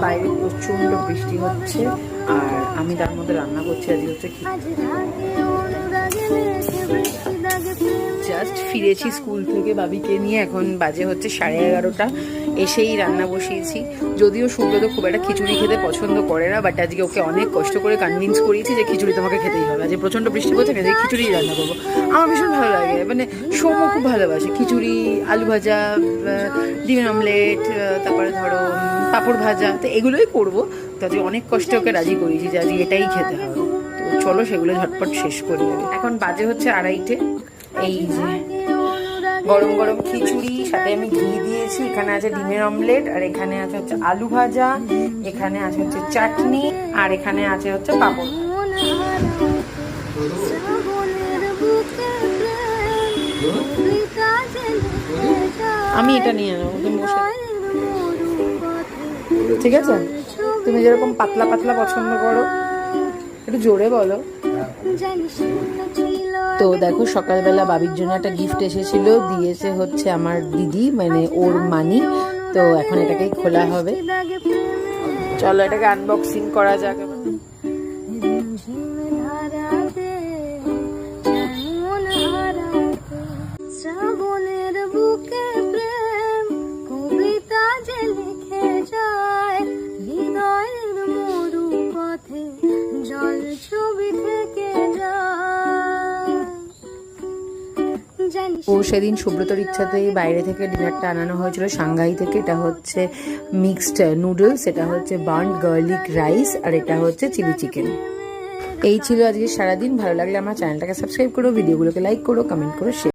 বাইরে প্রচন্ড বৃষ্টি হচ্ছে আর আমি তার মধ্যে রান্না করছি। আজকে হচ্ছে জাস্ট ফিরেছি স্কুল থেকে বাবিকে নিয়ে, এখন বাজে হচ্ছে 11:30। এসেই রান্না বসিয়েছি। যদিও সুব্রত খুব একটা খিচুড়ি খেতে পছন্দ করে না, বাট আজকে ওকে অনেক কষ্ট করে কনভিন্স করিয়েছি যে খিচুড়ি তোমাকে খেতেই হবে। আজকে প্রচন্ড বৃষ্টি পড়ছে, আজকে খিচুড়ি রান্না করবো। আমার ভীষণ ভালো লাগে, মানে সোমও খুব ভালোবাসে খিচুড়ি, আলু ভাজা, ডিমের অমলেট, তারপরে ধরো পাঁপড় ভাজা, তো এগুলোই করবো। তো আজকে অনেক কষ্টে ওকে রাজি করিয়েছি যে আজকে এটাই খেতে হবে। তো চলো সেগুলো ঝটপট শেষ করি। এখন বাজে হচ্ছে 2:30। এই যে গরম গরম খিচুড়ি, সাথে আমি ঘি দিয়েছি। এখানে আছে ডিমের অমলেট, আর এখানে আছে হচ্ছে আলু ভাজা, এখানে আছে হচ্ছে চাটনি, আর এখানে আছে হচ্ছে পাঁপড়। আমি এটা নিয়ে নেবো, তুমি বসে। ঠিক আছে, তুমি যেরকম পাতলা পাতলা পছন্দ করো, একটু জোরে বলো। তো দেখো সকালবেলা বাবির জন্য একটা গিফট এসেছিল, দিয়েছে হচ্ছে আমার দিদি, মানে ওর মানি। তো এখন এটাকেই খোলা হবে। চলো এটাকে আনবক্সিং করা যাক। ও সেদিন সুব্রতর ইচ্ছাতেই বাইরে থেকে ডিনারটা আনানো হয়েছিল সাংঘাই থেকে। এটা হচ্ছে মিক্সড নুডলস, এটা হচ্ছে বার্নড গার্লিক রাইস, আর এটা হচ্ছে চিলি চিকেন। এই ছিল আজকে সারাদিন। ভালো লাগলে আমার চ্যানেলটাকে সাবস্ক্রাইব করো, ভিডিওগুলোকে লাইক করো, কমেন্ট করো, শেয়ার।